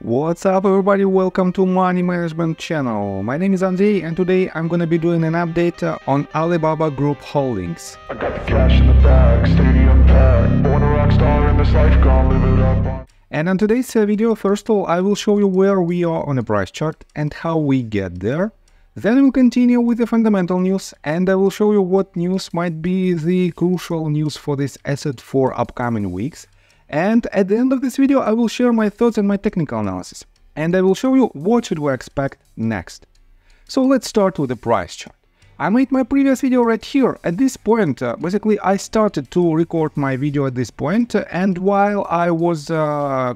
What's up everybody, welcome to Money Management channel. My name is Andrei and today I'm gonna be doing an update on Alibaba Group Holdings. I got the cash in the bag, stadium packed, born a rock star in this life, gonna live it up. And in today's video, first of all, I will show you where we are on a price chart and how we get there. Then we'll continue with the fundamental news and I will show you what news might be the crucial news for this asset for upcoming weeks. And at the end of this video, I will share my thoughts and my technical analysis. And I will show you what should we expect next. So let's start with the price chart. I made my previous video right here. At this point, basically I started to record my video at this point, and while I was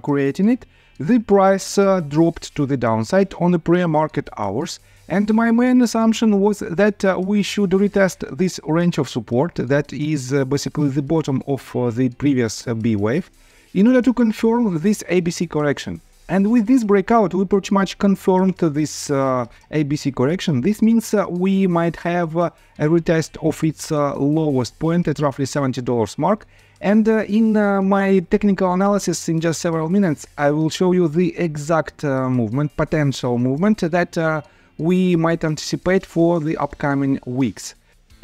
creating it, the price dropped to the downside on the pre-market hours. And my main assumption was that we should retest this range of support, that is basically the bottom of the previous B wave, in order to confirm this ABC correction. And with this breakout, we pretty much confirmed this ABC correction. This means we might have a retest of its lowest point at roughly $70 mark. And in my technical analysis in just several minutes, I will show you the exact movement, potential movement that we might anticipate for the upcoming weeks.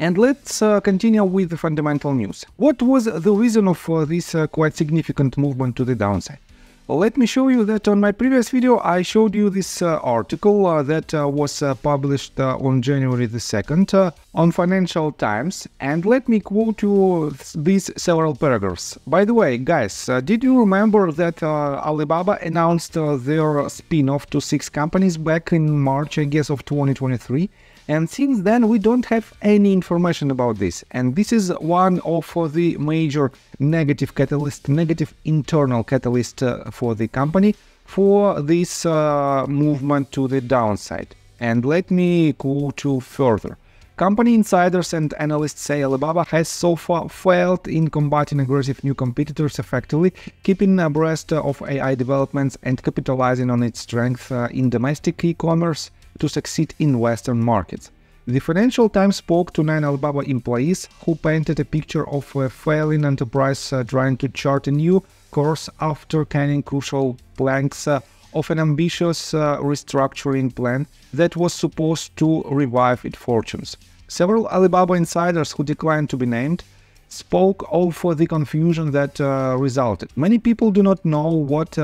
And let's continue with the fundamental news. What was the reason of this quite significant movement to the downside? Well, let me show you that on my previous video I showed you this article that was published on January the 2nd on Financial Times, and let me quote you these several paragraphs. By the way, guys, did you remember that Alibaba announced their spin-off to 6 companies back in March, I guess, of 2023? And since then we don't have any information about this, and this is one of the major negative catalyst, negative internal catalyst for the company for this movement to the downside. And let me quote you further. Company insiders and analysts say Alibaba has so far failed in combating aggressive new competitors effectively, keeping abreast of AI developments and capitalizing on its strength in domestic e-commerce to succeed in Western markets. The Financial Times spoke to 9 Alibaba employees who painted a picture of a failing enterprise trying to chart a new course after canning crucial planks of an ambitious restructuring plan that was supposed to revive its fortunes. Several Alibaba insiders who declined to be named spoke of the confusion that resulted. Many people do not know what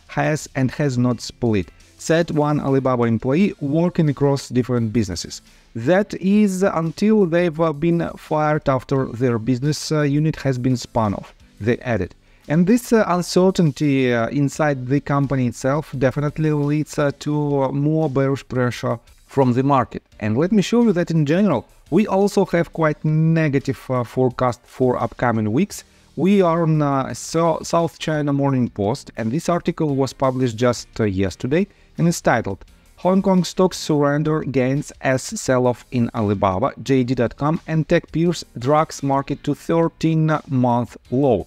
has and has not split, said one Alibaba employee working across different businesses. That is until they've been fired after their business unit has been spun off, they added. And this uncertainty inside the company itself definitely leads to more bearish pressure from the market. And let me show you that in general, we also have quite negative forecast for upcoming weeks. We are on South China Morning Post, and this article was published just yesterday and is titled Hong Kong stocks surrender gains as sell-off in Alibaba, JD.com and tech peers drags market to 13-month low.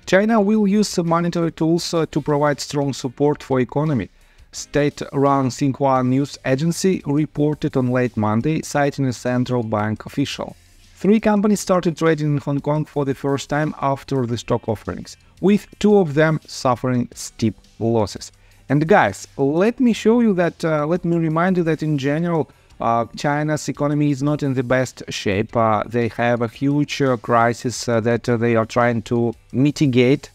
China will use monetary tools to provide strong support for economy, state-run Xinhua news agency reported on late Monday, citing a central bank official. 3 companies started trading in Hong Kong for the first time after the stock offerings, with 2 of them suffering steep losses. And guys, let me show you that, let me remind you that in general, China's economy is not in the best shape. They have a huge crisis that they are trying to mitigate,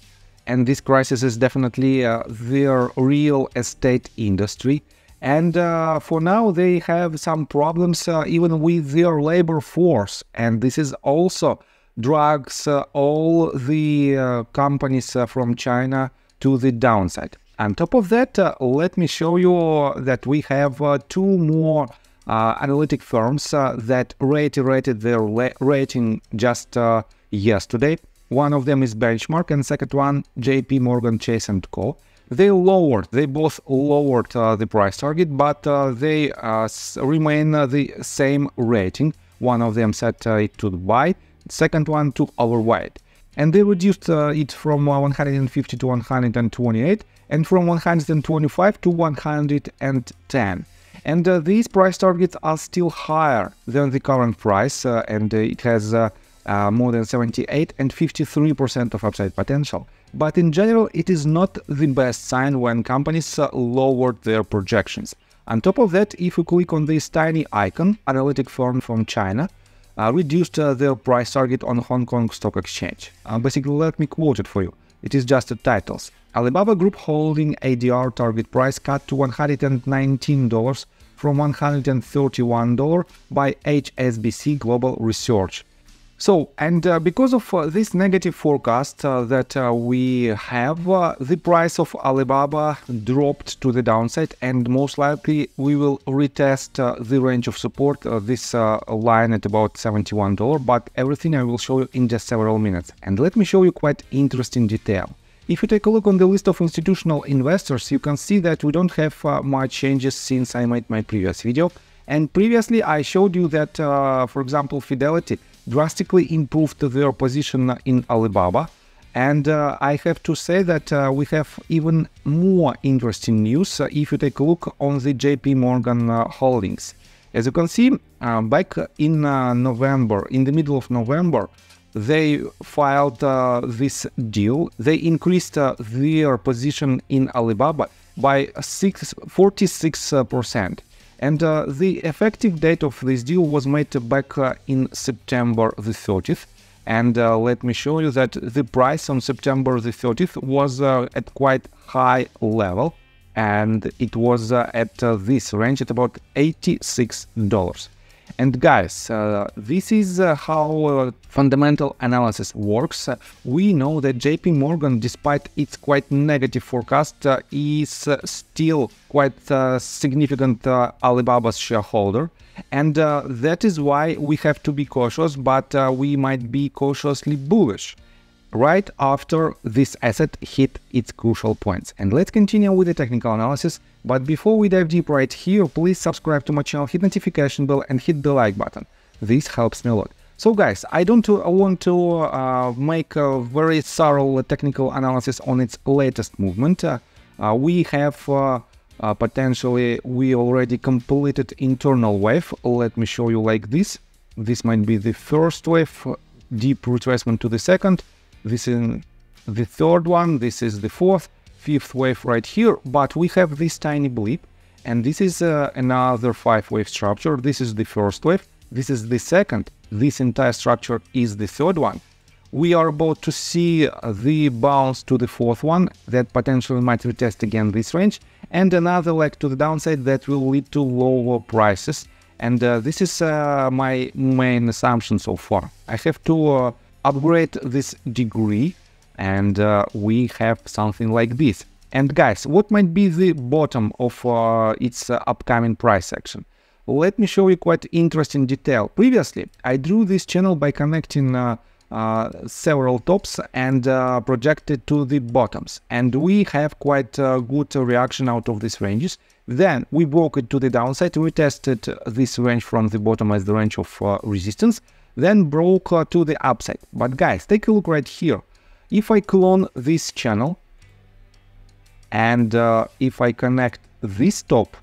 and this crisis is definitely their real estate industry. And for now, they have some problems even with their labor force, and this is also drags all the companies from China to the downside. On top of that, let me show you that we have 2 more analytic firms that reiterated their rating just yesterday. One of them is Benchmark and second one JPMorgan Chase & Co. They both lowered the price target, but they remain the same rating. One of them set it to buy, second one to overweight. And they reduced it from 150 to 128 and from 125 to 110. And these price targets are still higher than the current price, and it has more than 78 and 53% of upside potential. But in general, it is not the best sign when companies lowered their projections. On top of that, if you click on this tiny icon, analytic firm from China reduced their price target on Hong Kong Stock Exchange. Basically, let me quote it for you. It is just the titles. Alibaba Group Holding ADR target price cut to $119 from $131 by HSBC Global Research. So, and because of this negative forecast that we have, the price of Alibaba dropped to the downside, and most likely we will retest the range of support, this line at about $71, but everything I will show you in just several minutes. And let me show you quite interesting detail. If you take a look on the list of institutional investors, you can see that we don't have much changes since I made my previous video. And previously I showed you that, for example, Fidelity drastically improved their position in Alibaba. And I have to say that we have even more interesting news if you take a look on the JPMorgan holdings. As you can see, back in November, in the middle of November, they filed this deal. They increased their position in Alibaba by 46%. And the effective date of this deal was made back in September the 30th. And let me show you that the price on September the 30th was at quite high level. And it was at this range at about $86. And guys, this is how fundamental analysis works. We know that JPMorgan, despite its quite negative forecast, is still quite significant Alibaba's shareholder. And that is why we have to be cautious, but we might be cautiously bullish right after this asset hit its crucial points. And let's continue with the technical analysis. But before we dive deep right here, please subscribe to my channel, hit notification bell and hit the like button. This helps me a lot. So guys, I don't want to make a very thorough technical analysis on its latest movement. We have potentially, we already completed internal wave. Let me show you like this. This might be the first wave, deep retracement to the second. This is the third one, this is the fourth, fifth wave right here, but we have this tiny blip, and this is another 5-wave structure. This is the first wave, this is the second, this entire structure is the third one. We are about to see the bounce to the fourth one that potentially might retest again this range, and another leg to the downside that will lead to lower prices. And this is my main assumption so far. I have to upgrade this degree, and we have something like this. And guys, what might be the bottom of its upcoming price action? Let me show you quite interesting detail. Previously, I drew this channel by connecting several tops and projected to the bottoms, and we have quite a good reaction out of these ranges. Then we broke it to the downside, we tested this range from the bottom as the range of resistance, then broke to the upside. But guys, take a look right here. If I clone this channel and if I connect this top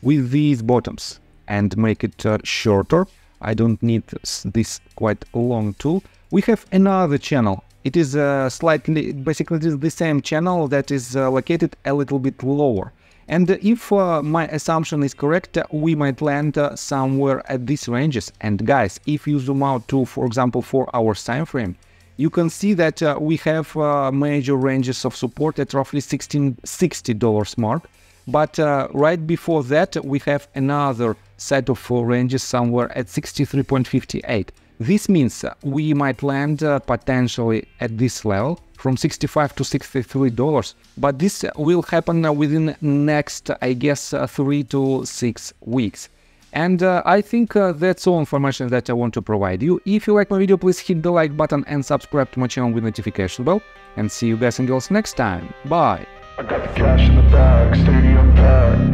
with these bottoms and make it shorter, I don't need this quite long tool, we have another channel. It is slightly, basically it is the same channel that is located a little bit lower. And if my assumption is correct, we might land somewhere at these ranges. And guys, if you zoom out to, for example, 4 hours time frame, you can see that we have major ranges of support at roughly $1660 mark. But right before that, we have another set of ranges somewhere at 63.58. This means we might land potentially at this level from $65 to $63, but this will happen within next, I guess, 3 to 6 weeks. And I think that's all information that I want to provide you. If you like my video, please hit the like button and subscribe to my channel with notification bell. And see you guys and girls next time. Bye! I got the cash in the bag, stadium packed.